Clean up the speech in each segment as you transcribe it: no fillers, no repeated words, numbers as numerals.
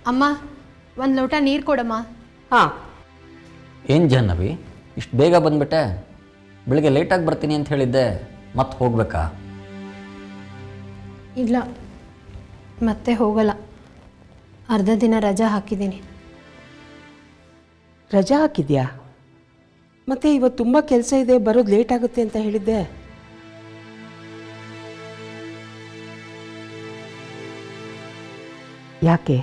ಅಮ್ಮ ಒಂದು ಲೋಟ ನೀರು ಕೊಡಮ್ಮ. ಹಾಂ. ಏನು ಜಾಹ್ನವಿ ಇಷ್ಟು ಬೇಗ ಬಂದುಬಿಟ್ಟೆ? ಬೆಳಿಗ್ಗೆ ಲೇಟಾಗಿ ಬರ್ತೀನಿ ಅಂತ ಹೇಳಿದ್ದೆ, ಮತ್ತೆ ಹೋಗಬೇಕಾ? ಇಲ್ಲ, ಮತ್ತೆ ಹೋಗಲ್ಲ. ಅರ್ಧ ದಿನ ರಜಾ ಹಾಕಿದ್ದೀನಿ. ರಜಾ ಹಾಕಿದ್ಯಾ? ಮತ್ತೆ ಇವತ್ತು ತುಂಬ ಕೆಲಸ ಇದೆ, ಬರೋದು ಲೇಟ್ ಆಗುತ್ತೆ ಅಂತ ಹೇಳಿದ್ದೆ. ಯಾಕೆ,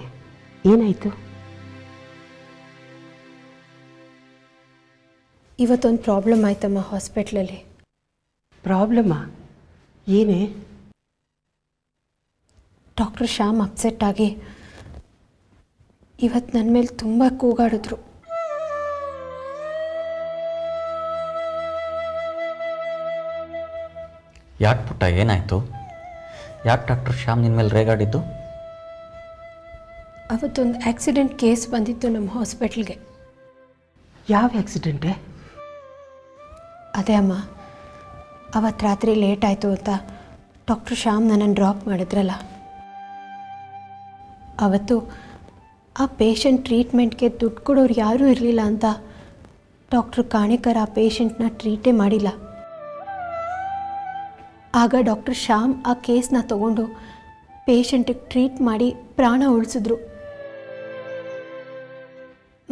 ಏನಾಯಿತು? ಇವತ್ತೊಂದು ಪ್ರಾಬ್ಲಮ್ ಆಯ್ತಮ್ಮ ಹಾಸ್ಪಿಟ್ಲಲ್ಲಿ. ಪ್ರಾಬ್ಲಮ್ಮಾ? ಏನೇ? ಡಾಕ್ಟರ್ ಶ್ಯಾಮ್ ಅಪ್ಸೆಟ್ ಆಗಿ ಇವತ್ತು ನನ್ನ ಮೇಲೆ ತುಂಬ ಕೂಗಾಡಿದ್ರು. ಯಾಕೆ ಪುಟ್ಟ, ಏನಾಯಿತು? ಯಾಕೆ ಡಾಕ್ಟರ್ ಶ್ಯಾಮ್ ನಿನ್ನ ಮೇಲೆ ರೇಗಾಡಿದ್ದು? ಅವತ್ತೊಂದು ಆಕ್ಸಿಡೆಂಟ್ ಕೇಸ್ ಬಂದಿತ್ತು ನಮ್ಮ ಹಾಸ್ಪಿಟ್ಲ್ಗೆ. ಯಾವ ಆಕ್ಸಿಡೆಂಟೇ? ಅದೇ ಅಮ್ಮ, ಅವತ್ತು ರಾತ್ರಿ ಲೇಟ್ ಆಯಿತು ಅಂತ ಡಾಕ್ಟರ್ ಶ್ಯಾಮ್ ನನ್ನನ್ನು ಡ್ರಾಪ್ ಮಾಡಿದ್ರಲ್ಲ, ಅವತ್ತು ಆ ಪೇಷಂಟ್ ಟ್ರೀಟ್ಮೆಂಟ್ಗೆ ದುಡ್ಡು ಕೊಡೋರು ಯಾರೂ ಇರಲಿಲ್ಲ ಅಂತ ಡಾಕ್ಟ್ರ್ ಕಾಣೇಕರ್ ಆ ಪೇಷಂಟ್ನ ಟ್ರೀಟೇ ಮಾಡಿಲ್ಲ. ಆಗ ಡಾಕ್ಟರ್ ಶ್ಯಾಮ್ ಆ ಕೇಸ್ನ ತಗೊಂಡು ಪೇಷಂಟಿಗೆ ಟ್ರೀಟ್ ಮಾಡಿ ಪ್ರಾಣ ಉಳಿಸಿದ್ರು.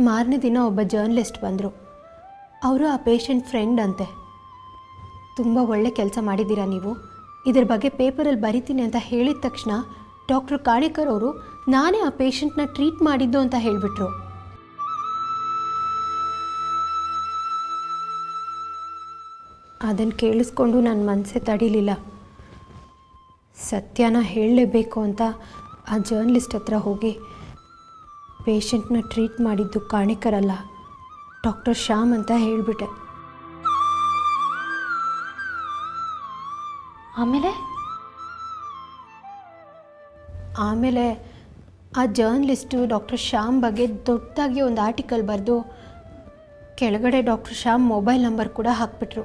ಮಾರನೇ ದಿನ ಒಬ್ಬ ಜರ್ನಲಿಸ್ಟ್ ಬಂದರು. ಅವರು ಆ ಪೇಷಂಟ್ ಫ್ರೆಂಡ್ ಅಂತೆ. ತುಂಬ ಒಳ್ಳೆ ಕೆಲಸ ಮಾಡಿದ್ದೀರಾ ನೀವು, ಇದ್ರ ಬಗ್ಗೆ ಪೇಪರಲ್ಲಿ ಬರಿತೀನಿ ಅಂತ ಹೇಳಿದ ತಕ್ಷಣ ಡಾಕ್ಟರ್ ಕಾಣೇಕರ್ ಅವರು ನಾನೇ ಆ ಪೇಷಂಟ್ನ ಟ್ರೀಟ್ ಮಾಡಿದ್ದು ಅಂತ ಹೇಳಿಬಿಟ್ರು. ಅದನ್ನು ಕೇಳಿಸ್ಕೊಂಡು ನನ್ನ ಮನಸ್ಸೇ ತಡೀಲಿಲ್ಲ. ಸತ್ಯನ ಹೇಳಲೇಬೇಕು ಅಂತ ಆ ಜರ್ನಲಿಸ್ಟ್ ಹತ್ರ ಹೋಗಿ ಪೇಷಂಟ್ನ ಟ್ರೀಟ್ ಮಾಡಿದ್ದು ಕಾಣೇಕರ್ ಅಲ್ಲ, ಡಾಕ್ಟರ್ ಶ್ಯಾಮ್ ಅಂತ ಹೇಳಿಬಿಟ್ಟೆ. ಆಮೇಲೆ ಆ ಜರ್ನಲಿಸ್ಟು ಡಾಕ್ಟರ್ ಶ್ಯಾಮ್ ಬಗ್ಗೆ ದೊಡ್ಡದಾಗಿ ಒಂದು ಆರ್ಟಿಕಲ್ ಬರೆದು ಕೆಳಗಡೆ ಡಾಕ್ಟರ್ ಶ್ಯಾಮ್ ಮೊಬೈಲ್ ನಂಬರ್ ಕೂಡ ಹಾಕ್ಬಿಟ್ರು.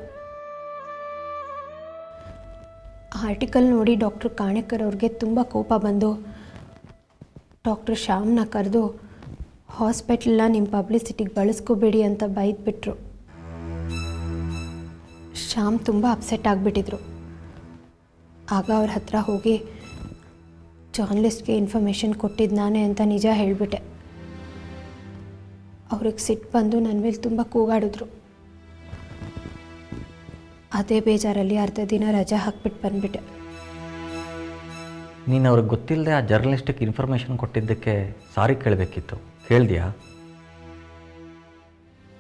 ಆರ್ಟಿಕಲ್ ನೋಡಿ ಡಾಕ್ಟರ್ ಕಾಣೇಕರ್ ಅವ್ರಿಗೆ ತುಂಬ ಕೋಪ ಬಂದು ಡಾಕ್ಟರ್ ಶ್ಯಾಮ್ನ ಕರೆದು ಹಾಸ್ಪಿಟ್ಲನ್ನ ನಿಮ್ಮ ಪಬ್ಲಿಸಿಟಿಗೆ ಬಳಸ್ಕೋಬೇಡಿ ಅಂತ ಬೈದ್ಬಿಟ್ರು. ಶ್ಯಾಮ್ ತುಂಬ ಅಪ್ಸೆಟ್ ಆಗಿಬಿಟ್ಟಿದ್ರು. ಆಗ ಅವ್ರ ಹತ್ರ ಹೋಗಿ ಜರ್ನಲಿಸ್ಟ್ಗೆ ಇನ್ಫಾರ್ಮೇಷನ್ ಕೊಟ್ಟಿದ್ದು ನಾನೇ ಅಂತ ನಿಜ ಹೇಳಿಬಿಟ್ಟೆ. ಅವ್ರಿಗೆ ಸಿಟ್ಟು ಬಂದು ನನ್ನ ಮೇಲೆ ತುಂಬ ಕೂಗಾಡಿದ್ರು. ಅದೇ ಬೇಜಾರಲ್ಲಿ ಅರ್ಧ ದಿನ ರಜಾ ಹಾಕ್ಬಿಟ್ಟು ಬಂದುಬಿಟ್ಟೆ. ನೀನು ಅವ್ರಿಗೆ ಗೊತ್ತಿಲ್ಲದೆ ಆ ಜರ್ನಲಿಸ್ಟಿಗೆ ಇನ್ಫಾರ್ಮೇಷನ್ ಕೊಟ್ಟಿದ್ದಕ್ಕೆ ಸಾರಿ ಕೇಳಬೇಕಿತ್ತು, ಕೇಳಿದ್ಯಾ?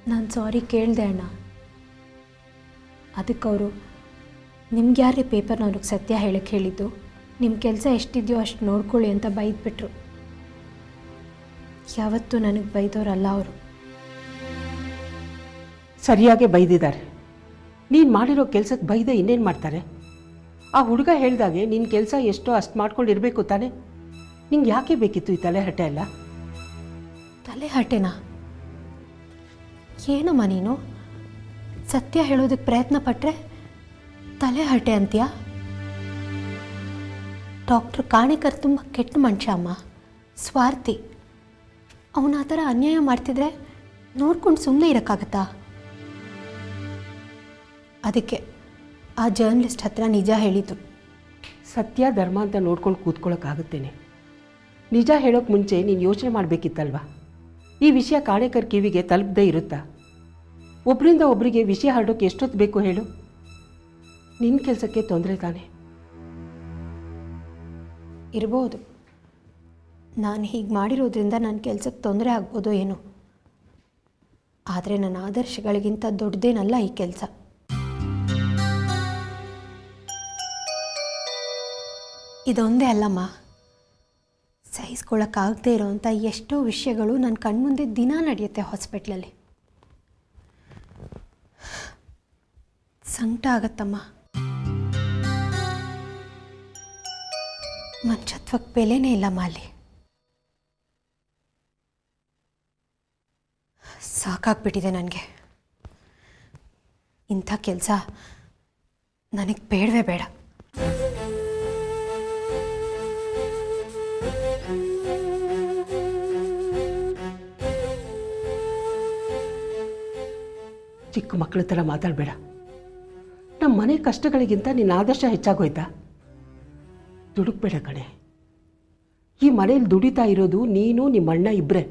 ನಾನು ಸಾರಿ ಕೇಳಿದೆ ಅಣ್ಣ. ಅದಕ್ಕೆ ಅವರು ನಿಮ್ಗೆ ಯಾರೇ ಪೇಪರ್ನ ಅವ್ರಿಗೆ ಸತ್ಯ ಹೇಳಕ್ಕೆ ಹೇಳಿದ್ದು, ನಿಮ್ಮ ಕೆಲಸ ಎಷ್ಟಿದೆಯೋ ಅಷ್ಟು ನೋಡ್ಕೊಳ್ಳಿ ಅಂತ ಬೈದ್ಬಿಟ್ರು. ಯಾವತ್ತೂ ನನಗೆ ಬೈದವರಲ್ಲ ಅವರು. ಸರಿಯಾಗಿ ಬೈದಿದ್ದಾರೆ. ನೀನು ಮಾಡಿರೋ ಕೆಲಸಕ್ಕೆ ಬೈದೆ ಇನ್ನೇನು ಮಾಡ್ತಾರೆ? ಆ ಹುಡುಗ ಹೇಳ್ದಾಗೆ ನಿನ್ನ ಕೆಲಸ ಎಷ್ಟೋ ಅಷ್ಟು ಮಾಡ್ಕೊಂಡಿರಬೇಕು ತಾನೆ. ನಿಂಗೆ ಯಾಕೆ ಬೇಕಿತ್ತು ಈ ತಲೆಹರಟೆ ಎಲ್ಲ? ತಲೆಹರಟೆನಾ? ಏನಮ್ಮ ನೀನು ಸತ್ಯ ಹೇಳೋದಕ್ಕೆ ಪ್ರಯತ್ನ ಪಟ್ಟರೆ ತಲೆಹರಟೆ ಅಂತೀಯಾ? ಡಾಕ್ಟರ್ ಕಾಣೇಕರ್ ತುಂಬ ಕೆಟ್ಟ ಮನುಷ್ಯ ಅಮ್ಮ, ಸ್ವಾರ್ಥಿ. ಅವನ ಆ ಥರ ಅನ್ಯಾಯ ಮಾಡ್ತಿದ್ರೆ ನೋಡ್ಕೊಂಡು ಸುಮ್ಮನೆ ಇರೋಕ್ಕಾಗತ್ತಾ? ಅದಕ್ಕೆ ಆ ಜರ್ನಲಿಸ್ಟ್ ಹತ್ರ ನಿಜ ಹೇಳಿದ್ದು. ಸತ್ಯ ಧರ್ಮ ಅಂತ ನೋಡ್ಕೊಂಡು ಕೂತ್ಕೊಳ್ಳೋಕ್ಕಾಗುತ್ತೇನೆ. ನಿಜ ಹೇಳೋಕ್ಕೆ ಮುಂಚೆ ನೀನು ಯೋಚನೆ ಮಾಡಬೇಕಿತ್ತಲ್ವ? ಈ ವಿಷಯ ಕಾಣೇಕರ್ ಕಿವಿಗೆ ತಲುಪದೇ ಇರುತ್ತಾ? ಒಬ್ಬರಿಂದ ಒಬ್ಬರಿಗೆ ವಿಷಯ ಹರಡೋಕ್ಕೆ ಎಷ್ಟೊತ್ತು ಬೇಕು ಹೇಳು? ನಿನ್ನ ಕೆಲಸಕ್ಕೆ ತೊಂದರೆ ತಾನೆ. ಇರ್ಬೋದು, ನಾನು ಹೀಗೆ ಮಾಡಿರೋದ್ರಿಂದ ನನ್ನ ಕೆಲಸಕ್ಕೆ ತೊಂದರೆ ಆಗ್ಬೋದೋ ಏನೋ. ಆದರೆ ನನ್ನ ಆದರ್ಶಗಳಿಗಿಂತ ದೊಡ್ಡದೇನಲ್ಲ ಈ ಕೆಲಸ. ಇದೊಂದೇ ಅಲ್ಲಮ್ಮ, ಸಹಿಸ್ಕೊಳ್ಳೋಕ್ಕಾಗದೇ ಇರೋವಂಥ ಎಷ್ಟೋ ವಿಷಯಗಳು ನನ್ನ ಕಣ್ಮುಂದೆ ದಿನ ನಡೆಯುತ್ತೆ ಹಾಸ್ಪಿಟ್ಲಲ್ಲಿ. ಸಂಕಟ ಆಗತ್ತಮ್ಮ. ಮನುಷ್ಯತ್ವಕ್ಕೆ ಬೆಲೆನೇ ಇಲ್ಲಮ್ಮ ಅಲ್ಲಿ. ಸಾಕಾಗ್ಬಿಟ್ಟಿದೆ ನನಗೆ. ಇಂಥ ಕೆಲಸ ನನಗೆ ಬೇಡವೇ ಬೇಡ. ಚಿಕ್ಕ ಮಕ್ಕಳ ಥರ ಮಾತಾಡಬೇಡ. ನಮ್ಮ ಮನೆ ಕಷ್ಟಗಳಿಗಿಂತ ನಿನ್ನ ಆದರ್ಶ ಹೆಚ್ಚಾಗೋಯ್ತಾ? ದುಡುಕ್ಬೇಡ ಕಣೆ. ಈ ಮನೇಲಿ ದುಡಿತಾ ಇರೋದು ನೀನು ನಿಮ್ಮಣ್ಣ ಇಬ್ಬರೇ.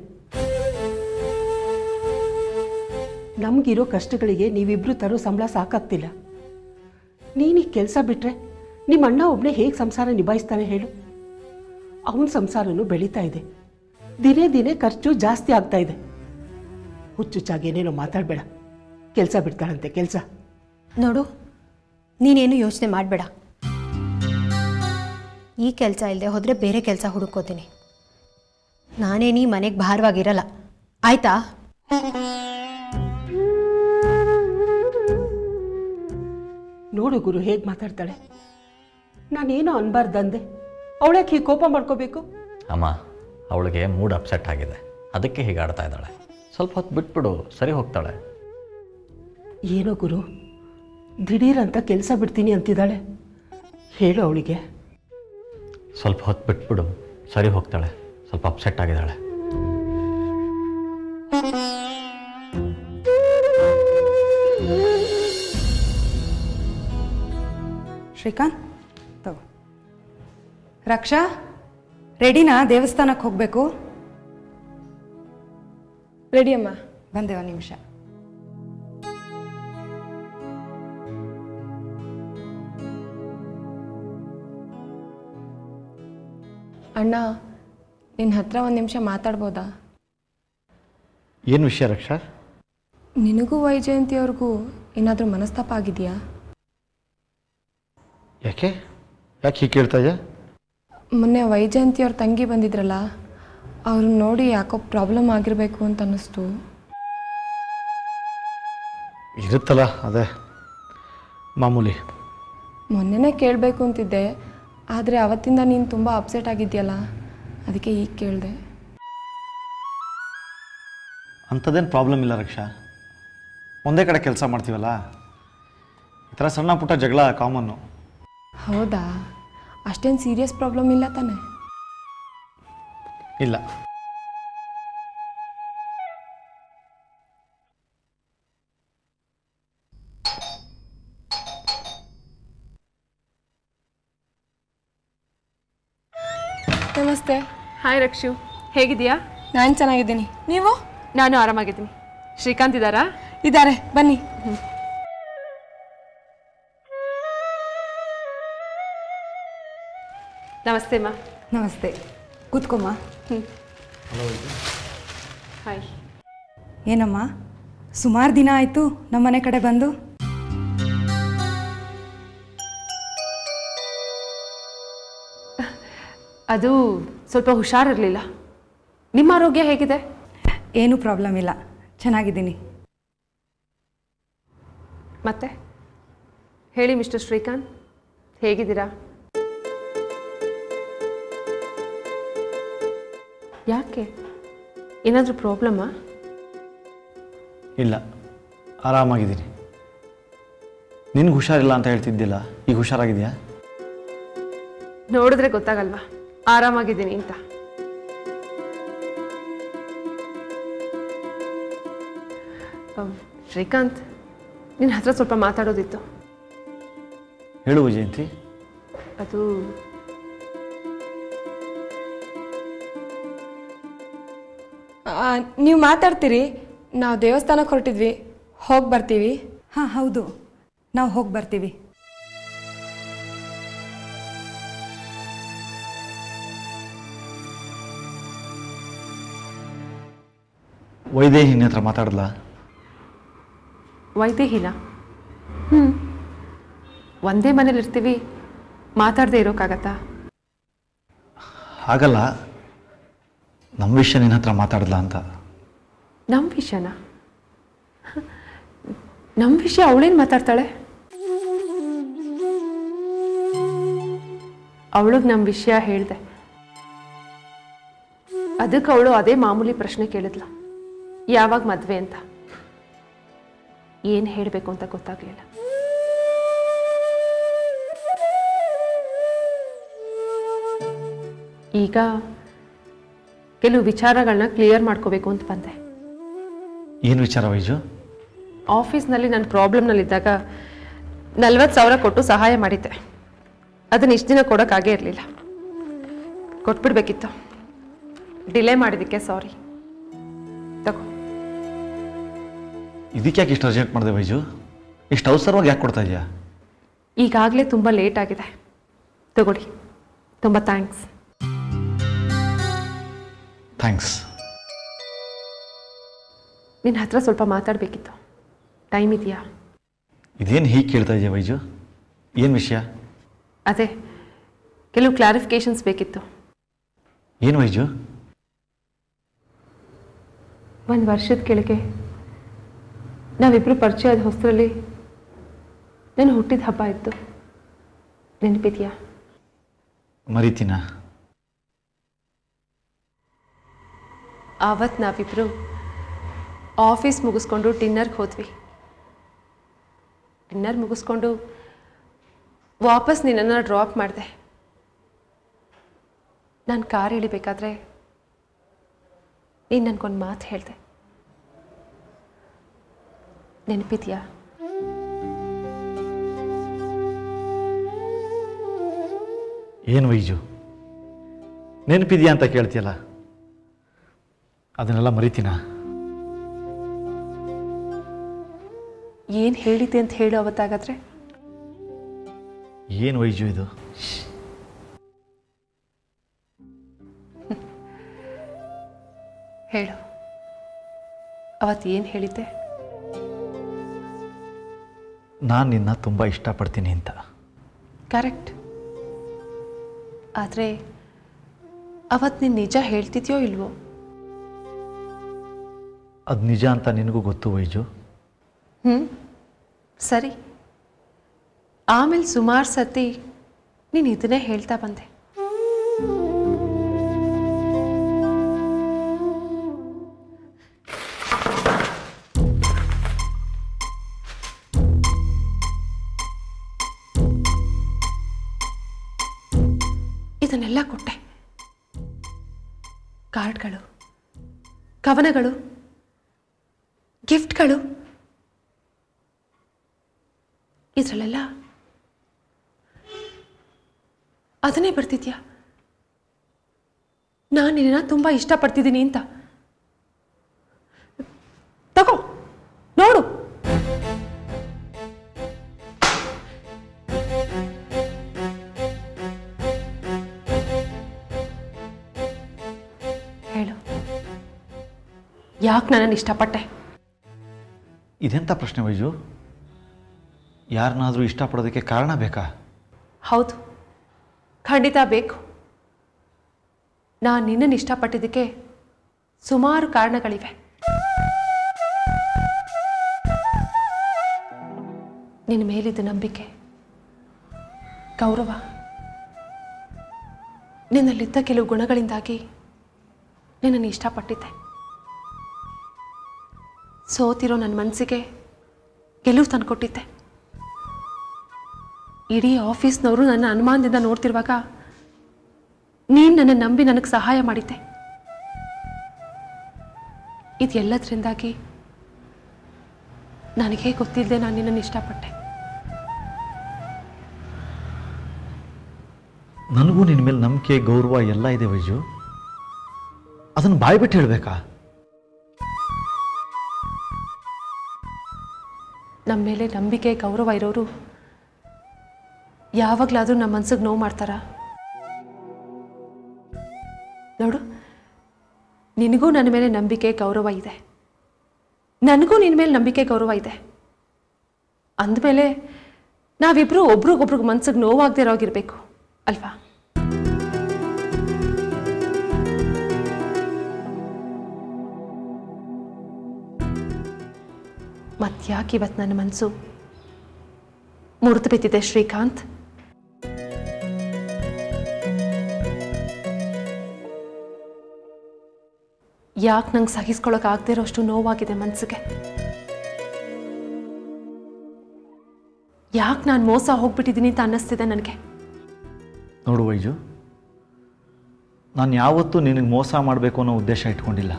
ನಮಗಿರೋ ಕಷ್ಟಗಳಿಗೆ ನೀವಿಬ್ಬರು ತರೋ ಸಂಬಳ ಸಾಕಾಗ್ತಿಲ್ಲ. ನೀನೀಗ ಕೆಲಸ ಬಿಟ್ಟರೆ ನಿಮ್ಮ ಅಣ್ಣ ಒಬ್ಬನೇ ಹೇಗೆ ಸಂಸಾರ ನಿಭಾಯಿಸ್ತಾನೆ ಹೇಳು? ಅವನ ಸಂಸಾರನೂ ಬೆಳೀತಾ ಇದೆ. ದಿನೇ ದಿನೇ ಖರ್ಚು ಜಾಸ್ತಿ ಆಗ್ತಾ ಇದೆ. ಹುಚ್ಚುಚ್ಚಾಗೇನೇನೋ ಮಾತಾಡಬೇಡ. ಕೆಲಸ ಬಿಡ್ತಾಳಂತೆ ಕೆಲಸ. ನೋಡು, ನೀನೇನು ಯೋಚನೆ ಮಾಡಬೇಡ. ಈ ಕೆಲಸ ಇಲ್ಲದೆ ಹೋದರೆ ಬೇರೆ ಕೆಲಸ ಹುಡುಕೋತೀನಿ. ನಾನೇನೀ ಮನೆಗೆ ಭಾರವಾಗಿರಲ್ಲ, ಆಯ್ತಾ? ನೋಡು ಗುರು ಹೇಗೆ ಮಾತಾಡ್ತಾಳೆ. ನಾನೇನೋ ಅನ್ಬಾರ್ದಂದೆ. ಅವಳಕ್ಕೆ ಹೀಗೆ ಕೋಪ ಮಾಡ್ಕೋಬೇಕು? ಅಮ್ಮ, ಅವಳಿಗೆ ಮೂಡ್ ಅಪ್ಸೆಟ್ ಆಗಿದೆ, ಅದಕ್ಕೆ ಹೀಗೆ ಆಡ್ತಾ ಇದ್ದಾಳೆ. ಸ್ವಲ್ಪ ಹೊತ್ತು ಬಿಟ್ಬಿಡು, ಸರಿ ಹೋಗ್ತಾಳೆ. ಏನೋ ಗುರು, ದಿಢೀರಂತ ಕೆಲಸ ಬಿಡ್ತೀನಿ ಅಂತಿದ್ದಾಳೆ. ಹೇಳು ಅವಳಿಗೆ. ಸ್ವಲ್ಪ ಹೊತ್ತು ಬಿಟ್ಬಿಡು, ಸರಿ ಹೋಗ್ತಾಳೆ. ಸ್ವಲ್ಪ ಅಪ್ಸೆಟ್ ಆಗಿದ್ದಾಳೆ. ಶ್ರೀಕಾಂತ್ ತಗೋ. ರಕ್ಷಾ, ರೆಡಿನಾ? ದೇವಸ್ಥಾನಕ್ಕೆ ಹೋಗಬೇಕು. ರೆಡಿ ಅಮ್ಮ. ಬಂದೆ ಒಂದು ನಿಮಿಷ. ಅಣ್ಣ, ನಿನ್ನ ಹತ್ರ ಒಂದು ನಿಮಿಷ ಮಾತಾಡ್ಬೋದಾ? ಏನು ವಿಷಯ ರಕ್ಷಾ? ನಿನಗೂ ವೈಜಯಂತಿಯವ್ರಿಗೂ ಏನಾದರೂ ಮನಸ್ತಾಪ ಆಗಿದೆಯಾ? ಯಾಕೆ ಹೀಗೆ ಕೇಳ್ತಾ ಇದೆಯಾ? ಮೊನ್ನೆ ವೈಜಯಂತಿಯವ್ರ ತಂಗಿ ಬಂದಿದ್ರಲ್ಲ, ಅವ್ರನ್ನ ನೋಡಿ ಯಾಕೋ ಪ್ರಾಬ್ಲಮ್ ಆಗಿರಬೇಕು ಅಂತ ಅನ್ನಿಸ್ತು. ಇರುತ್ತಲ್ಲ, ಅದೇ ಮಾಮೂಲಿ. ಮೊನ್ನೆನೇ ಕೇಳಬೇಕು ಅಂತಿದ್ದೆ, ಆದರೆ ಅವತ್ತಿಂದ ನೀನು ತುಂಬ ಅಪ್ಸೆಟ್ ಆಗಿದೆಯಲ್ಲ, ಅದಕ್ಕೆ ಈಗ ಕೇಳಿದೆ. ಅಂಥದ್ದೇನು ಪ್ರಾಬ್ಲಮ್ ಇಲ್ಲ ರಕ್ಷಾ. ಒಂದೇ ಕಡೆ ಕೆಲಸ ಮಾಡ್ತೀವಲ್ಲ, ಈ ಥರ ಸಣ್ಣ ಪುಟ್ಟ ಜಗಳ ಕಾಮನ್ನು. ಹೌದಾ? ಅಷ್ಟೇನು ಸೀರಿಯಸ್ ಪ್ರಾಬ್ಲಮ್ ಇಲ್ಲ ತಾನೆ? ಇಲ್ಲ. ನಮಸ್ತೆ. ಹಾಯ್ ರಕ್ಷು, ಹೇಗಿದೆಯಾ? ನಾನು ಚೆನ್ನಾಗಿದ್ದೀನಿ, ನೀವು? ನಾನು ಆರಾಮಾಗಿದ್ದೀನಿ. ಶ್ರೀಕಾಂತ್ ಇದ್ದಾರಾ? ಇದ್ದಾರೆ, ಬನ್ನಿ. ನಮಸ್ತೆ ಅಮ್ಮ. ನಮಸ್ತೆ, ಕೂತ್ಕೊಮ್ಮ. ಹಾಯ್. ಏನಮ್ಮ, ಸುಮಾರು ದಿನ ಆಯಿತು ನಮ್ಮನೆ ಕಡೆ ಬಂದು? ಅದು ಸ್ವಲ್ಪ ಹುಷಾರಿರಲಿಲ್ಲ. ನಿಮ್ಮ ಆರೋಗ್ಯ ಹೇಗಿದೆ? ಏನೂ ಪ್ರಾಬ್ಲಮ್ ಇಲ್ಲ, ಚೆನ್ನಾಗಿದ್ದೀನಿ. ಮತ್ತೆ ಹೇಳಿ ಮಿಸ್ಟರ್ ಶ್ರೀಕಾಂತ್, ಹೇಗಿದ್ದೀರಾ? ಯಾಕೆ, ಏನಾದರೂ ಪ್ರಾಬ್ಲಮ್ಮಾ? ಇಲ್ಲ, ಆರಾಮಾಗಿದ್ದೀನಿ. ನಿನ್ಗೆ ಹುಷಾರಿಲ್ಲ ಅಂತ ಹೇಳ್ತಿದ್ದಿಲ್ಲ, ಈಗ ಹುಷಾರಾಗಿದೆಯಾ? ನೋಡಿದ್ರೆ ಗೊತ್ತಾಗಲ್ವಾ ಆರಾಮಾಗಿದ್ದೀನಿ ಅಂತ. ಶ್ರೀಕಾಂತ್, ನಿನ್ನ ಹತ್ರ ಸ್ವಲ್ಪ ಮಾತಾಡೋದಿತ್ತು. ಹೇಳು ವಿಜಯಂತಿ. ಅದು ನೀವು ಮಾತಾಡ್ತೀರಿ, ನಾವು ದೇವಸ್ಥಾನಕ್ಕೆ ಹೊರಟಿದ್ವಿ, ಹೋಗಿ ಬರ್ತೀವಿ. ಹಾಂ ಹೌದು, ನಾವು ಹೋಗಿ ಬರ್ತೀವಿ. ವೈದೇಹಿನಿ ಹತ್ರ ಮಾತಾಡಲ್ಲ? ವೈದೇಹಿನ? ಒಂದೇ ಮನೇಲಿ ಇರ್ತೀವಿ, ಮಾತಾಡದೆ ಇರೋಕ್ಕಾಗತ್ತಾ? ಹಾಗಲ್ಲ, ನಮ್ಮ ವಿಷಯ ನಿನ್ನ ಹತ್ರ ಮಾತಾಡಲ್ಲ ಅಂತ. ನಮ್ಮ ವಿಷಯನಾ? ನಮ್ಮ ವಿಷಯ ಅವಳೇನು ಮಾತಾಡ್ತಾಳೆ? ಅವಳಿಗೆ ನಮ್ಮ ವಿಷಯ ಹೇಳಿದೆ, ಅದಕ್ಕೆ ಅವಳು ಅದೇ ಮಾಮೂಲಿ ಪ್ರಶ್ನೆ ಕೇಳಿದ್ಲ, ಯಾವಾಗ ಮದುವೆ ಅಂತ. ಏನು ಹೇಳಬೇಕು ಅಂತ ಗೊತ್ತಾಗಲಿಲ್ಲ. ಈಗ ಕೆಲವು ವಿಚಾರಗಳನ್ನ ಕ್ಲಿಯರ್ ಮಾಡ್ಕೋಬೇಕು ಅಂತ ಬಂದೆ. ಏನು ವಿಚಾರ ವೈಜು? ಆಫೀಸ್ನಲ್ಲಿ ನನ್ನ ಪ್ರಾಬ್ಲಮ್ನಲ್ಲಿದ್ದಾಗ 40,000 ಕೊಟ್ಟು ಸಹಾಯ ಮಾಡಿದ್ದೆ. ಅದನ್ನು ಇಷ್ಟು ದಿನ ಕೊಡೋಕ್ಕಾಗೇ ಇರಲಿಲ್ಲ. ಕೊಟ್ಬಿಡ್ಬೇಕಿತ್ತು. ಡಿಲೇ ಮಾಡಿದ್ದಕ್ಕೆ ಸಾರಿ. ತಗೋ. ಇದಕ್ಕೆ ಯಾಕೆ ಇಷ್ಟು ಅರ್ಜೆಂಟ್ ಮಾಡಿದೆ ವೈಜು? ಇಷ್ಟು ಅವಸರವಾಗಿ ಯಾಕೆ ಕೊಡ್ತಾ ಇದೆಯಾ? ಈಗಾಗಲೇ ತುಂಬ ಲೇಟ್ ಆಗಿದೆ. ತಗೊಳ್ಳಿ. ತುಂಬ ಥ್ಯಾಂಕ್ಸ್. ಥ್ಯಾಂಕ್ಸ್. ನಿನ್ನ ಹತ್ರ ಸ್ವಲ್ಪ ಮಾತಾಡಬೇಕಿತ್ತು. ಟೈಮ್ ಇದೆಯಾ? ಇದೇನು ಹೀಗೆ ಕೇಳ್ತಾ ಇದೆಯಾ ವೈಜು? ಏನು ವಿಷಯ? ಅದೇ ಕೆಲವು ಕ್ಲಾರಿಫಿಕೇಷನ್ಸ್ ಬೇಕಿತ್ತು. ಏನು ವೈಜು? 1 ವರ್ಷದ ಕೆಳಗೆ ನಾವಿಬ್ಬರು ಪರಿಚಯದ ಹೊಸರಲ್ಲಿ ನಾನು ಹುಟ್ಟಿದ ಹಬ್ಬ ಇತ್ತು. ನೆನಪಿದೆಯಾ? ಮರಿತೀನಾ? ಆವತ್ತು ನಾವಿಬ್ಬರು ಆಫೀಸ್ ಮುಗಿಸ್ಕೊಂಡು ಡಿನ್ನರ್ಗೆ ಹೋದ್ವಿ. ಡಿನ್ನರ್ ಮುಗಿಸ್ಕೊಂಡು ವಾಪಸ್ ನಿನ್ನನ್ನು ಡ್ರಾಪ್ ಮಾಡಿದೆ. ನಾನು ಕಾರ್ ಇಳಿಬೇಕಾದ್ರೆ ನೀನು ನನಗೊಂದು ಮಾತು ಹೇಳಿದೆ. ನೆನಪಿದೆಯಾ? ಏನು ವೈಜು, ನೆನಪಿದೆಯಾ ಅಂತ ಕೇಳ್ತೀಯಲ್ಲ, ಅದನ್ನೆಲ್ಲ ಮರಿತೀನಾ? ಏನು ಹೇಳಿದ್ದೆ ಅಂತ ಹೇಳು ಅವತ್ತಾಗಾದ್ರೆ. ಏನು ವೈಜು ಇದು? ಹೇಳು, ಅವತ್ತು ಏನು ಹೇಳಿದ್ದೆ? ನಾನು ನಿನ್ನ ತುಂಬ ಇಷ್ಟಪಡ್ತೀನಿ ಅಂತ. ಕರೆಕ್ಟ್. ಆದರೆ ಅವತ್ತು ನೀನು ನಿಜ ಹೇಳ್ತಿದ್ಯೋ ಇಲ್ವೋ? ಅದು ನಿಜ ಅಂತ ನಿನಗೂ ಗೊತ್ತು ವೈಜು. ಸರಿ. ಆಮೇಲೆ ಸುಮಾರು ಸತಿ ನೀನು ಇದನ್ನೇ ಹೇಳ್ತಾ ಬಂದೆ. ಇದನ್ನೆಲ್ಲ ಕೊಟ್ಟೆ. ಕಾರ್ಡ್ಗಳು, ಕವನಗಳು, ಗಿಫ್ಟ್ಗಳು. ಇದರಲ್ಲೆಲ್ಲ ಅದನ್ನೇ ಬರ್ತಿದ್ಯಾ ನಾನು ನಿನ್ನ ತುಂಬ ಇಷ್ಟಪಡ್ತಿದ್ದೀನಿ ಅಂತ? ತಗೋ ನೋಡು. ಹೇಳು, ಯಾಕೆ ನನ್ನನ್ನು ಇಷ್ಟಪಟ್ಟೆ? ಇದೆಂಥ ಪ್ರಶ್ನೆ ವೈಜು? ಯಾರನ್ನಾದರೂ ಇಷ್ಟಪಡೋದಕ್ಕೆ ಕಾರಣ ಬೇಕಾ? ಹೌದು, ಖಂಡಿತ ಬೇಕು. ನಾನು ನಿನ್ನನ್ನು ಇಷ್ಟಪಟ್ಟಿದ್ದಕ್ಕೆ ಸುಮಾರು ಕಾರಣಗಳಿವೆ. ನಿನ್ನ ಮೇಲಿದ್ದ ನಂಬಿಕೆ, ಗೌರವ, ನಿನ್ನಲ್ಲಿದ್ದ ಕೆಲವು ಗುಣಗಳಿಂದಾಗಿ ನಿನ್ನನ್ನು ಇಷ್ಟಪಟ್ಟಿದ್ದೆ. ಸೋತಿರೋ ನನ್ನ ಮನಸ್ಸಿಗೆ ಗೆಲುವು ತಂದುಕೊಟ್ಟಿದ್ದೆ. ಇಡೀ ಆಫೀಸ್ನವರು ನನ್ನ ಅನುಮಾನದಿಂದ ನೋಡ್ತಿರುವಾಗ ನೀನು ನನ್ನ ನಂಬಿ ನನಗೆ ಸಹಾಯ ಮಾಡಿದ್ದೆ. ಇದೆಲ್ಲದರಿಂದಾಗಿ ನನಗೇ ಗೊತ್ತಿಲ್ಲದೆ ನಾನು ನಿನ್ನನ್ನು ಇಷ್ಟಪಟ್ಟೆ. ನನಗೂ ನಿನ್ನ ಮೇಲೆ ನಂಬಿಕೆ, ಗೌರವ ಎಲ್ಲ ಇದೆ ವೈಜು. ಅದನ್ನು ಬಾಯ್ಬಿಟ್ಟು ಹೇಳಬೇಕಾ? ನಮ್ಮ ಮೇಲೆ ನಂಬಿಕೆ, ಗೌರವ ಇರೋರು ಯಾವಾಗಲಾದರೂ ನಮ್ಮ ಮನ್ಸಿಗೆ ನೋವು ಮಾಡ್ತಾರಾ? ನೋಡು, ನಿನಗೂ ನನ್ನ ಮೇಲೆ ನಂಬಿಕೆ, ಗೌರವ ಇದೆ. ನನಗೂ ನಿನ್ನ ಮೇಲೆ ನಂಬಿಕೆ, ಗೌರವ ಇದೆ. ಅಂದಮೇಲೆ ನಾವಿಬ್ಬರು ಒಬ್ರಿಗೊಬ್ರಿಗೆ ಮನ್ಸಿಗೆ ನೋವಾಗದೇ ಇರೋಗಿರ್ಬೇಕು ಅಲ್ವಾ? ಮತ್ತ್ಯಾಕೆ ಇವತ್ತು ನನ್ನ ಮನಸ್ಸು ಮುರಿದು ಬಿದ್ದಿದೆ ಶ್ರೀಕಾಂತ್? ಯಾಕೆ ನಂಗೆ ಸಹಿಸ್ಕೊಳ್ಳೋಕ್ಕಾಗದೇ ಇರೋಷ್ಟು ನೋವಾಗಿದೆ ಮನಸ್ಸಿಗೆ? ಯಾಕೆ ನಾನು ಮೋಸ ಹೋಗ್ಬಿಟ್ಟಿದ್ದೀನಿ ಅಂತ ಅನ್ನಿಸ್ತಿದೆ ನನಗೆ. ನೋಡು ವೈಜು, ನಾನು ಯಾವತ್ತೂ ನಿನಗೆ ಮೋಸ ಮಾಡಬೇಕು ಅನ್ನೋ ಉದ್ದೇಶ ಇಟ್ಕೊಂಡಿಲ್ಲ.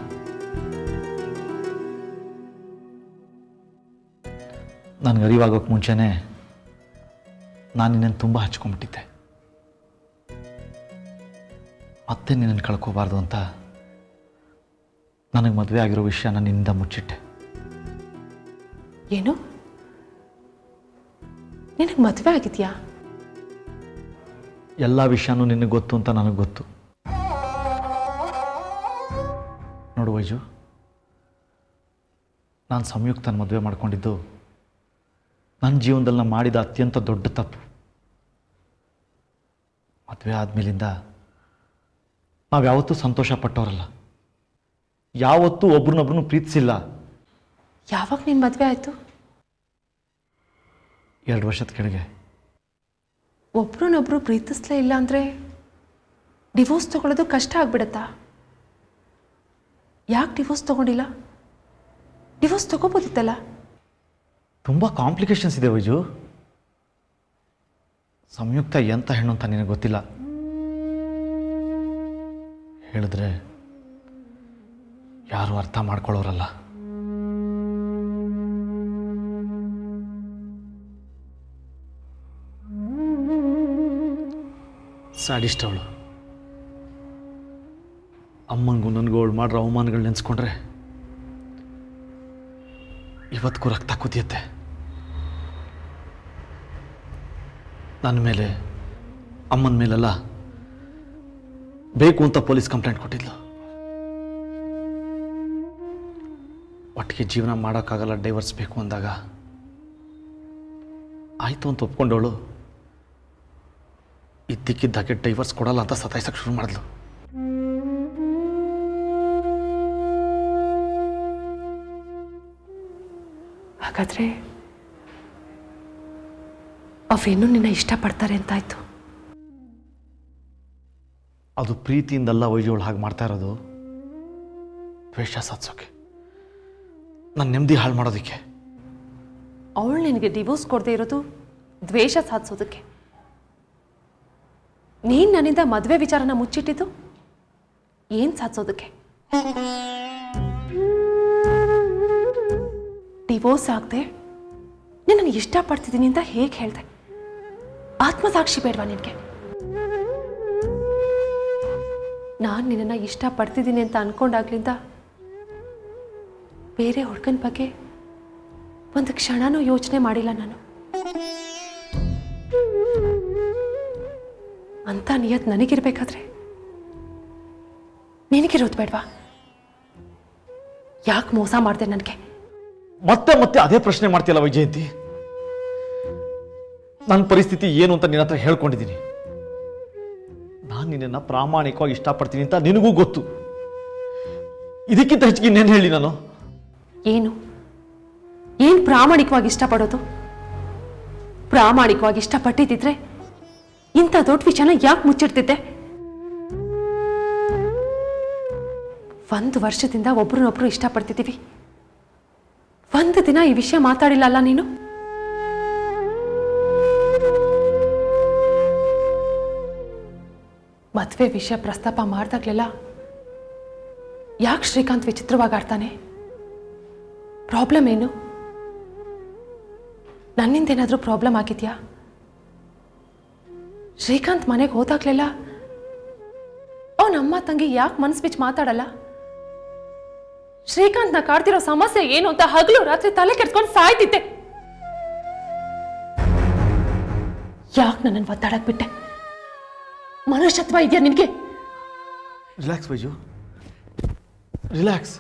ನನಗೆ ಅರಿವಾಗೋಕ್ಕೆ ಮುಂಚೆನೇ ನಾನು ನಿನ್ನನ್ನು ತುಂಬ ಹಚ್ಕೊಂಡ್ಬಿಟ್ಟಿದ್ದೆ. ಮತ್ತೆ ನಿನ್ನನ್ನು ಕಳ್ಕೋಬಾರ್ದು ಅಂತ ನನಗೆ ಮದುವೆ ಆಗಿರೋ ವಿಷಯ ನಾನು ನಿನ್ನಿಂದ ಮುಚ್ಚಿಟ್ಟೆ. ಏನು? ನಿನಗೆ ಮದುವೆ ಆಗಿದೆಯಾ? ಎಲ್ಲ ವಿಷಯನೂ ನಿನಗೆ ಗೊತ್ತು ಅಂತ ನನಗೆ ಗೊತ್ತು. ನೋಡು ವೈಜು, ನಾನು ಸಂಯುಕ್ತನ ಮದುವೆ ಮಾಡ್ಕೊಂಡಿದ್ದು ನನ್ನ ಜೀವನದಲ್ಲಿ ನಾನು ಮಾಡಿದ ಅತ್ಯಂತ ದೊಡ್ಡ ತಪ್ಪು. ಮದುವೆ ಆದಮೇಲಿಂದ ನಾವು ಯಾವತ್ತೂ ಸಂತೋಷ ಪಟ್ಟವರಲ್ಲ, ಯಾವತ್ತೂ ಒಬ್ರನ್ನೊಬ್ರನ್ನು ಪ್ರೀತಿಸಿಲ್ಲ. ಯಾವಾಗ ನಿನ್ನ ಮದುವೆ ಆಯಿತು? 2 ವರ್ಷದ ಕೆಳಗೆ. ಒಬ್ರನ್ನೊಬ್ರು ಪ್ರೀತಿಸ್ಲೇ ಇಲ್ಲ ಅಂದರೆ ಡಿವೋರ್ಸ್ ತಗೊಳ್ಳೋದು ಕಷ್ಟ ಆಗ್ಬಿಡತ್ತಾ? ಯಾಕೆ ಡಿವೋರ್ಸ್ ತಗೊಂಡಿಲ್ಲ? ಡಿವೋರ್ಸ್ ತಗೋಬೋದಿತ್ತಲ್ಲ. ತುಂಬ ಕಾಂಪ್ಲಿಕೇಶನ್ಸ್ ಇದೆ ವೈಜು. ಸಂಯುಕ್ತ ಎಂಥ ಹೆಣ್ಣು ಅಂತ ನಿನಗೆ ಗೊತ್ತಿಲ್ಲ. ಹೇಳಿದ್ರೆ ಯಾರು ಅರ್ಥ ಮಾಡ್ಕೊಳ್ಳೋರಲ್ಲ. ಸ್ಯಾಡಿಸ್ಟ್ ಅವಳು. ಅಮ್ಮನಿಗೂ ನನಗೂ ಅವಳು ಮಾಡಿರೋ ಅವಮಾನಗಳು ನೆನೆಸ್ಕೊಂಡ್ರೆ ಇವತ್ತಿಗೂ ರಕ್ತ ಕುದಿಯುತ್ತೆ. ನನ್ನ ಮೇಲೆ, ಅಮ್ಮನ ಮೇಲೆಲ್ಲ ಬೇಕು ಅಂತ ಪೊಲೀಸ್ ಕಂಪ್ಲೇಂಟ್ ಕೊಟ್ಟಿದ್ಲು. ಒಟ್ಟಿಗೆ ಜೀವನ ಮಾಡೋಕ್ಕಾಗಲ್ಲ, ಡೈವರ್ಸ್ ಬೇಕು ಅಂದಾಗ ಆಯಿತು ಅಂತ ಒಪ್ಕೊಂಡವಳು ಇದ್ದಕ್ಕಿದ್ದಾಗೆ ಡೈವರ್ಸ್ ಕೊಡಲ್ಲ ಅಂತ ಸತಾಯಿಸಕ್ಕೆ ಶುರು ಮಾಡಿದ್ಲು. ಹಾಗಾದರೆ ಅವರೇನು ನಿನ್ನ ಇಷ್ಟಪಡ್ತಾರೆ ಅಂತಾಯ್ತು? ಅದು ಪ್ರೀತಿಯಿಂದಲ್ಲ ವೈಜೋಳು ಹಾಗೆ ಮಾಡ್ತಾ ಇರೋದು, ದ್ವೇಷ ಸಾಧಿಸೋಕೆ, ನನ್ನ ನೆಮ್ಮದಿ ಹಾಳು ಮಾಡೋದಕ್ಕೆ. ಅವಳು ನಿನಗೆ ಡಿವೋರ್ಸ್ ಕೊಡದೇ ಇರೋದು ದ್ವೇಷ ಸಾಧಿಸೋದಕ್ಕೆ. ನೀನು ನನ್ನಿಂದ ಮದುವೆ ವಿಚಾರನ ಮುಚ್ಚಿಟ್ಟಿದ್ದು ಏನು ಸಾಧಿಸೋದಕ್ಕೆ? ಡಿವೋರ್ಸ್ ಆಗದೆ ನಿನ್ನನ್ನು ಇಷ್ಟಪಡ್ತಿದ್ದೀನಿ ಅಂತ ಹೇಗೆ ಹೇಳಿದೆ? ಆತ್ಮಸಾಕ್ಷಿ ಬೇಡವಾ ನಿನಗೆ? ನಾನು ನಿನ್ನನ್ನು ಇಷ್ಟಪಡ್ತಿದ್ದೀನಿ ಅಂತ ಅನ್ಕೊಂಡಾಗ್ಲಿಂದ ಬೇರೆ ಹುಡುಗನ ಬಗ್ಗೆ ಒಂದು ಕ್ಷಣನೂ ಯೋಚನೆ ಮಾಡಿಲ್ಲ ನಾನು. ಅಂತ ನಿಯತ್ ನನಗಿರ್ಬೇಕಾದ್ರೆ ನಿನಗಿರೋದು ಬೇಡವಾ? ಯಾಕೆ ಮೋಸ ಮಾಡಿದೆ ನನಗೆ? ಮತ್ತೆ ಮತ್ತೆ ಅದೇ ಪ್ರಶ್ನೆ ಮಾಡ್ತೀಯಲ್ಲ ವೈಜಯಂತಿ. ನನ್ನ ಪರಿಸ್ಥಿತಿ ಏನು ಅಂತ ನಿನ್ನ ಹತ್ರ ಹೇಳ್ಕೊಂಡಿದ್ದೀನಿ. ನಾನು ನಿನ್ನನ್ನು ಪ್ರಾಮಾಣಿಕವಾಗಿ ಇಷ್ಟಪಡ್ತೀನಿ ಅಂತ ನಿನಗೂ ಗೊತ್ತು. ಇದಕ್ಕಿಂತ ಹೆಚ್ಚಿಗೆ ಇನ್ನೇನು ಹೇಳಿ ನಾನು? ಏನು ಪ್ರಾಮಾಣಿಕವಾಗಿ ಇಷ್ಟಪಡೋದು? ಪ್ರಾಮಾಣಿಕವಾಗಿ ಇಷ್ಟಪಟ್ಟಿದ್ದಿದ್ರೆ ಇಂಥ ದೊಡ್ಡ ವಿಷಯನ ಯಾಕೆ ಮುಚ್ಚಿಡ್ತಿದ್ದೆ? 1 ವರ್ಷದಿಂದ ಒಬ್ರನ್ನೊಬ್ರು ಇಷ್ಟಪಡ್ತಿದ್ದೀವಿ, 1 ದಿನ ಈ ವಿಷಯ ಮಾತಾಡಿಲ್ಲ ಅಲ್ಲ ನೀನು? ಮದುವೆ ವಿಷಯ ಪ್ರಸ್ತಾಪ ಮಾಡ್ದಾಗ್ಲೆಲ್ಲ ಯಾಕೆ ಶ್ರೀಕಾಂತ್ ವಿಚಿತ್ರವಾಗಿ ಆಡ್ತಾನೆ? ಪ್ರಾಬ್ಲಮ್ ಏನು? ನನ್ನಿಂದೇನಾದರೂ ಪ್ರಾಬ್ಲಮ್ ಆಗಿದೆಯಾ? ಶ್ರೀಕಾಂತ್ ಮನೆಗೆ ಹೋದಾಗ್ಲೆಲ್ಲ ಅವನಮ್ಮ ತಂಗಿ ಯಾಕೆ ಮನಸ್ಸು ಬಿಚ್ಚಿ ಮಾತಾಡಲ್ಲ? ಶ್ರೀಕಾಂತ್ನ ಕಾಡ್ತಿರೋ ಸಮಸ್ಯೆ ಏನು ಅಂತ ಹಗಲು ರಾತ್ರಿ ತಲೆ ಕೆಡ್ಸ್ಕೊಂಡು ಸಾಯ್ತಿದ್ದೆ. ಯಾಕೆ ನನ್ನನ್ನು ಒದ್ದಾಡಕ್ ಬಿಟ್ಟೆ? ಮನುಷ್ಯತ್ವ ಇದೆಯಾ ನಿನಗೆ? Relax Vaiju, relax.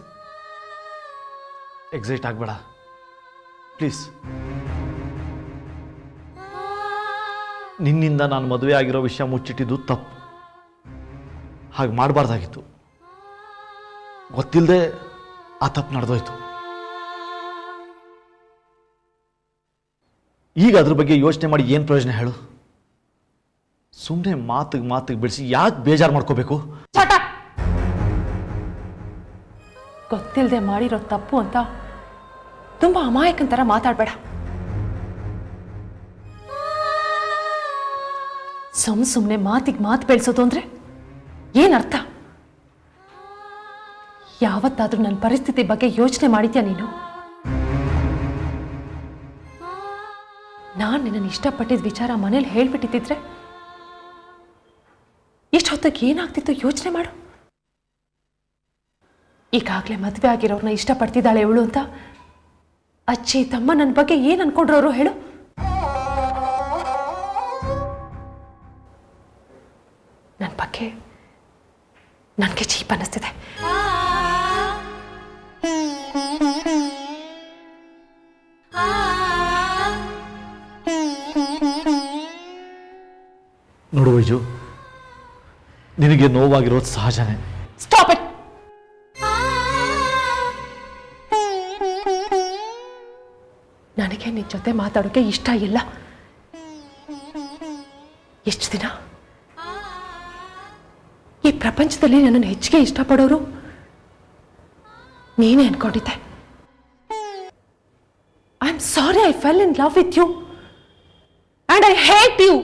ಎಕ್ಸೈಟ್ ಆಗಬೇಡ ಪ್ಲೀಸ್. ನಿನ್ನಿಂದ ನಾನು ಮದುವೆ ಆಗಿರೋ ವಿಷಯ ಮುಚ್ಚಿಟ್ಟಿದ್ದು ತಪ್ಪು. ಹಾಗೆ ಮಾಡಬಾರ್ದಾಗಿತ್ತು. ಗೊತ್ತಿಲ್ಲದೆ ಆ ತಪ್ಪು ನಡೆದೋಯ್ತು. ಈಗ ಅದ್ರ ಬಗ್ಗೆ ಯೋಚನೆ ಮಾಡಿ ಏನು ಪ್ರಯೋಜನ ಹೇಳು? ಸುಮ್ಮನೆ ಮಾತಿಗೆ ಬಿಡಿಸಿ ಯಾಕೆ ಬೇಜಾರು ಮಾಡ್ಕೋಬೇಕು? ಗೊತ್ತಿಲ್ಲದೆ ಮಾಡಿರೋ ತಪ್ಪು ಅಂತ ತುಂಬಾ ಅಮಾಯಕನ ಥರ ಮಾತಾಡಬೇಡ. ಸುಮ್ಮನೆ ಮಾತಿಗೆ ಮಾತು ಬೆಳೆಸೋದು ಅಂದ್ರೆ ಏನರ್ಥ? ಯಾವತ್ತಾದ್ರೂ ನನ್ನ ಪರಿಸ್ಥಿತಿ ಬಗ್ಗೆ ಯೋಚನೆ ಮಾಡಿದ್ಯಾ ನೀನು? ನಾನು ನಿನ್ನನ್ನು ಇಷ್ಟಪಟ್ಟಿದ್ದ ವಿಚಾರ ಮನೇಲಿ ಹೇಳ್ಬಿಟ್ಟಿದ್ದಿದ್ರೆ ಎಷ್ಟು ಹೊತ್ತಿಗೆ ಏನಾಗ್ತಿತ್ತು ಯೋಚನೆ ಮಾಡು. ಈಗಾಗಲೇ ಮದುವೆ ಆಗಿರೋರ್ನ ಇಷ್ಟಪಡ್ತಿದ್ದಾಳೆ ಇವಳು ಅಂತ ಅಜ್ಜಿ ತಮ್ಮ ನನ್ನ ಬಗ್ಗೆ ಏನು ಅನ್ಕೊಂಡ್ರವರು ಹೇಳು. ನನ್ನ ಬಗ್ಗೆ ನನಗೆ ಚೀಪ್ ಅನ್ನಿಸ್ತಿದೆ. ನೋಡು ವೈಜು, ನಿನಗೆ ನೋವಾಗಿರೋದು ಸಹಜನೇ. Stop it. ನನಗೆ ನಿನ್ನ ಜೊತೆ ಮಾತಾಡೋಕೆ ಇಷ್ಟ ಇಲ್ಲ. ಎಷ್ಟು ದಿನ ಈ ಪ್ರಪಂಚದಲ್ಲಿ ನನ್ನನ್ನು ಹೆಚ್ಚಿಗೆ ಇಷ್ಟಪಡೋರು ನೀನೇ ಅನ್ಕೊಂಡಿದ್ದೆ. I am sorry, I fell in love with you and I hate you.